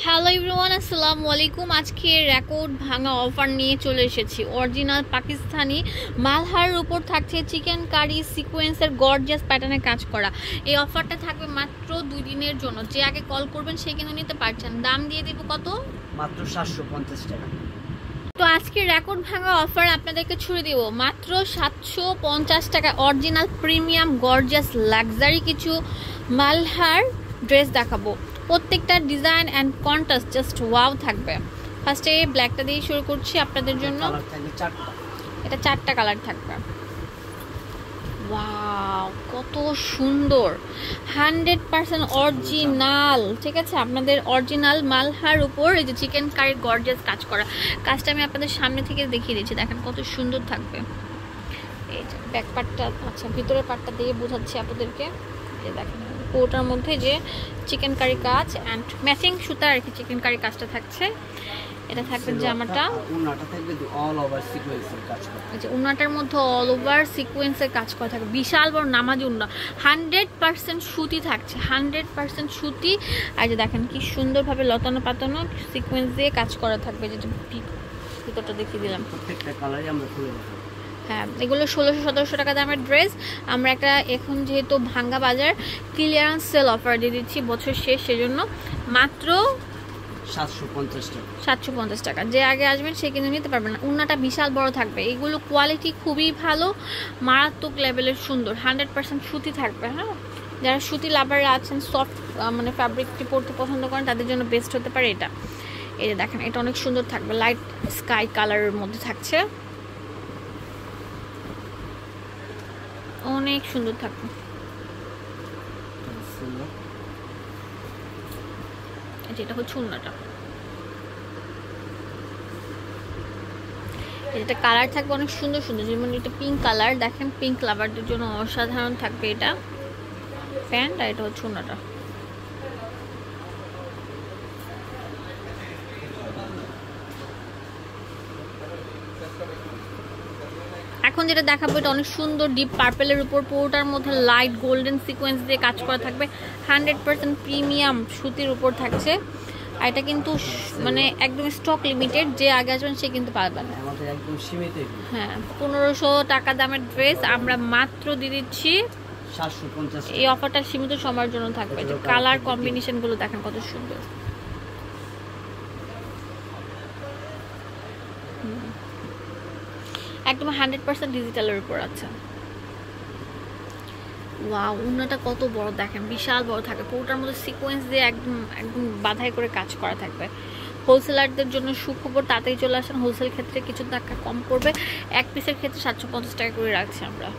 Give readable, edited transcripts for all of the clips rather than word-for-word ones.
Hello everyone, আসসালামু আলাইকুম। আজকে রেকর্ড ভাঙা অফার নিয়ে চলে এসেছি। অরিজিনাল পাকিস্তানি মালহার উপর থাকছে চিকেন কারি সিকোয়েন্সের গর্জিয়াস প্যাটার্নে কাজ করা। এই অফারটা থাকবে মাত্র 2 দিনের জন্য। যে আগে কল করবেন সে কিন্তু নিতে পারছেন। দাম দিয়ে দিব কত? মাত্র 750 টাকা। তো আজকে রেকর্ড ভাঙা অফার আপনাদেরকে ছুড়ে দিব মাত্র 750 টাকা। অরিজিনাল প্রিমিয়াম গর্জিয়াস লাক্সারি কিছু মালহার ড্রেস দেখাবো। প্রত্যেকটা design and contrast just wow থাকবে। ফার্স্টে ব্ল্যাকটা দিয়ে শুরু করছি আপনাদের জন্য। এটা 4টা কালার থাকবে। ওয়াও, কত সুন্দর! 100% অরিজিনাল, ঠিক আছে? আপনাদের অরিজিনাল মালহার উপর এই যে চিকেন কারির গর্জিয়াস কাজ করা। কাজটা আমি আপনাদের সামনে থেকে দেখিয়ে দিচ্ছি, দেখেন কত সুন্দর থাকবে। এই যে ব্যাক পার্টটা, আচ্ছা ভিতরের পার্টটা দিয়ে বোঝাচ্ছি আপনাদেরকে। এই দেখেন পুরোটার মধ্যে যে চিকেন কারি কাজ অ্যান্ড ম্যাচিং সুতা আর কি চিকেন কারি কাজটা থাকছে। এটা থাকবে জামাটা, উন্নাটা থাকবে অল ওভার সিকোয়েন্সের কাজ করা। আচ্ছা, উন্নাটার মধ্যে অল ওভার সিকোয়েন্সের কাজ করা থাকবে। বিশাল বড় নামাজি উন্না, 100% সুতি থাকছে, 100% সুতি। আর যে দেখেন কি সুন্দরভাবে লতানো পাতানো সিকোয়েন্স দিয়ে কাজ করা থাকবে। যেটা ভিতরটা দেখিয়ে দিলাম। প্রত্যেকটা কালারই আমরা খুলে দেখাবো। হ্যাঁ, এগুলো 1600-1700 টাকা দামের ড্রেস। আমরা একটা এখন যেহেতু ভাঙ্গা বাজার ক্লিয়ারেন্স সেল অফার দিয়ে দিচ্ছি বছর শেষ, সেজন্য মাত্র 750 টাকা। যে আগে আসবেন সে কিন্তু নিতে পারবেন না। উন্নাটা বিশাল বড় থাকবে। এগুলো কোয়ালিটি খুবই ভালো, মারাত্মক লেভেলের সুন্দর। 100% সুতি থাকবে। হ্যাঁ, যারা সুতি লাভাররা আছেন, সফট মানে ফ্যাব্রিকটি পরতে পছন্দ করেন, তাদের জন্য বেস্ট হতে পারে এটা। এই যে দেখেন, এটা অনেক সুন্দর থাকবে, লাইট স্কাই কালারের মধ্যে থাকছে, অনেক সুন্দর থাকবে। এটা হচ্ছে উন্নাটা। এটা কালার থাকবে অনেক সুন্দর সুন্দর, যেমন এটা পিঙ্ক কালার, দেখেন পিঙ্ক লাভারদের জন্য অসাধারণ থাকবে এটা প্যান্ট। আর এটা হচ্ছে উন্নাটা। এখন যেটা দেখাবো এটা অনেক সুন্দর ডিপ পার্পেলের উপর, পুরোটার মধ্যে লাইট গোল্ডেন সিকোয়েন্স দিয়ে কাজ করা থাকবে। 100% প্রিমিয়াম সুতির উপর থাকছে। আর এটা কিন্তু মানে একদম স্টক লিমিটেড, যে আগে আসবেন সে কিন্তু পারবেন না। হ্যাঁ, 1500 টাকা দামের ড্রেস আমরা মাত্র দিয়ে দিচ্ছি 750। এই অফারটা সীমিত সময়ের জন্য থাকবে। যে কালার কম্বিনেশন গুলো দেখেন কত সুন্দর। একদম 100% ডিজিটালের উপর আছে। ওয়াও, উন্নাটা কত বড় দেখেন, বিশাল বড় থাকে। পুরোটার মধ্যে সিকোয়েন্স দিয়ে একদম একদম বাঁধাই করে কাজ করা থাকবে। হোলসেলারদের জন্য সুখবর, তাতেই চলে আসেন। হোলসেল ক্ষেত্রে কিছু টাকা কম পড়বে। এক পিসের ক্ষেত্রে 750 টাকা করে রাখছি আমরা।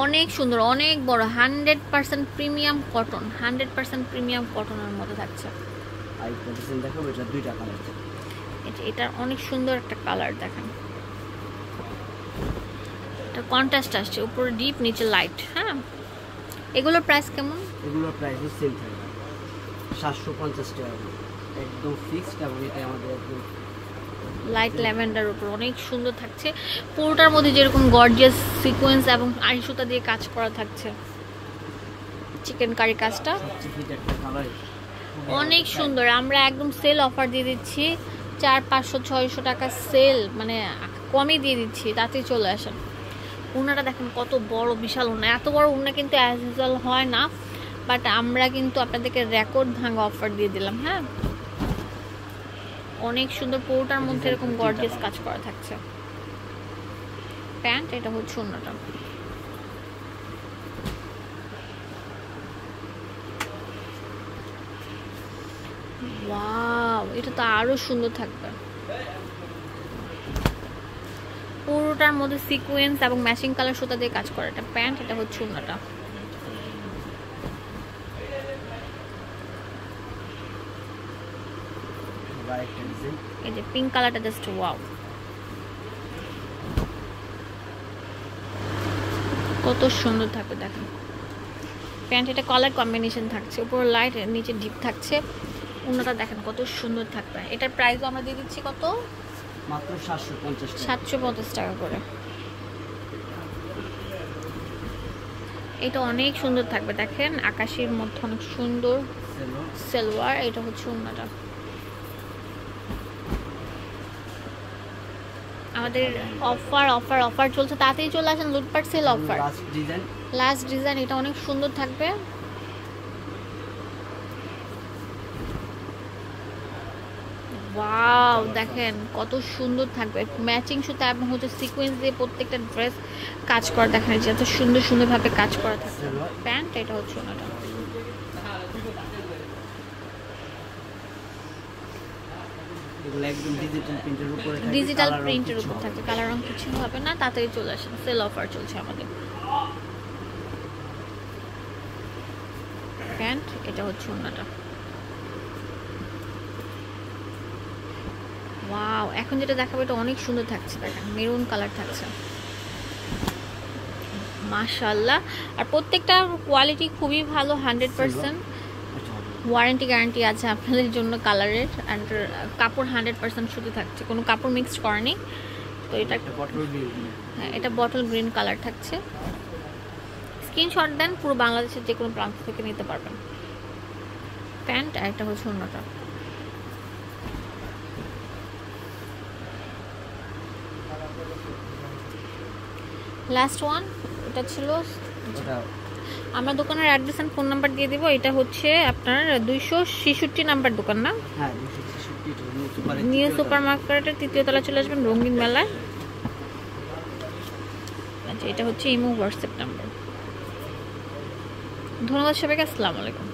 অনেক সুন্দর, অনেক বড়, 100% প্রিমিয়াম কটন, 100% প্রিমিয়াম কটনের মধ্যে থাকছে। এটার অনেক সুন্দর একটা কালার দেখেন, এটা কন্ট্রাস্ট আসছে, উপরে ডিপ নিচে লাইট। হ্যাঁ, এগুলোর প্রাইস কেমন? এগুলোর প্রাইস সেম থাকবে 750 টাকা একদম ফিক্সড। এবং এটা আমাদের একদম লাইট ল্যাভেন্ডার উপর অনেক সুন্দর থাকছে। পুরোটার মধ্যে যেরকম গর্জিয়াস সিকোয়েন্স এবং আড়ি সুতা দিয়ে কাজ করা থাকছে। চিকেন কারি কাজটা অনেক সুন্দর। আমরা একদম সেল অফার দিয়ে দিচ্ছি, 400-500-600 টাকা সেল, মানে কমই দিয়ে দিচ্ছি, তাতেই চলে আসেন। উন্নাটা দেখেন কত বড়, বিশাল উন্না। এত বড় উন্না কিন্তু অ্যাজ ইউজুয়াল হয় না, বাট আমরা কিন্তু আপনাদেরকে রেকর্ড ভাঙা অফার দিয়ে দিলাম। হ্যাঁ, অনেক সুন্দর। পুরোটার মধ্যে এরকম গর্জিয়াস কাজ করা থাকছে। প্যান্ট, এটা হচ্ছে উন্নাটা। ওয়াও, এটা তো আরো সুন্দর থাকবে। পুরোটার মধ্যে সিকোয়েন্স এবং ম্যাচিং কালার সুতা দিয়ে কাজ করা। এটা প্যান্ট, এটা হচ্ছে উন্নাটা। এই যে পিঙ্ক কালারটা জাস্ট ওয়াও, কত সুন্দর থাকবে দেখেন। প্যান্ট, এটা কালার কম্বিনেশন থাকছে, উপরে লাইট নিচে ডিপ থাকছে। উন্নাটা দেখেন কত সুন্দর থাকবে। এটার প্রাইস আমরা দিয়ে দিচ্ছি কত? মাত্র 750 টাকা করে। এটা অনেক সুন্দর থাকবে, দেখেন আকাশের মধ্যে অনেক সুন্দর সালোয়ার। এটা হচ্ছে ওড়নাটা। আমাদের অফার অফার অফার চলছে, তাড়াতাড়ি চলে আসেন, লুটপাট সেল অফার। লাস্ট ডিজাইন, এটা অনেক সুন্দর থাকবে। ওয়াও, দেখেন কত সুন্দর থাকবে, ম্যাচিং সুতা এবং হচ্ছে সিকোয়েন্স দিয়ে প্রত্যেকটা ড্রেস কাজ করা, দেখেন যে এত সুন্দর সুন্দরভাবে কাজ করা থাকবে। প্যান্ট, এটা হচ্ছে ওনাটা। ডিজিটাল প্রিন্টের উপর থাকবে, কালার রং কিছু হবে না। তাড়াতাড়ি চলে আসেন, সেল অফার চলছে আমাদের। প্যান্ট, এটা হচ্ছে ওনাটা। ওয়াও, এখন যেটা দেখাবো এটা অনেক সুন্দর থাকছে, দেখেন মেরুন কালার থাকছে, মাশাআল্লাহ। আর প্রত্যেকটা কোয়ালিটি খুবই ভালো, 100% ওয়ারেন্টি গ্যারান্টি আছে আপনাদের জন্য কালারের। অ্যান্ড কাপড় 100% সুতি থাকছে, কোনো কাপড় মিক্সড করেনি। তো এটা একটা বটল গ্রিন, হ্যাঁ এটা বটল গ্রিন কালার থাকছে। স্ক্রিনশট দেন, পুরো বাংলাদেশের যে কোনো প্রান্ত থেকে নিতে পারবেন। প্যান্ট, আর একটা হচ্ছে অন্যটা। লাস্ট ওয়ান, এটা ছিল। আমরা দোকানের অ্যাড্রেস এন্ড ফোন নাম্বার দিয়ে দিব। এটা হচ্ছে আপনার 266 নাম্বার দোকান না? হ্যাঁ 266 নিউ সুপার মার্কেটের 3য় তলা চলে আসবেন, রঙিন মেলায়। আচ্ছা, এটা হচ্ছে ইমো হোয়াটসঅ্যাপ নাম্বার। ধন্যবাদ সবাইকে, আসসালামু আলাইকুম।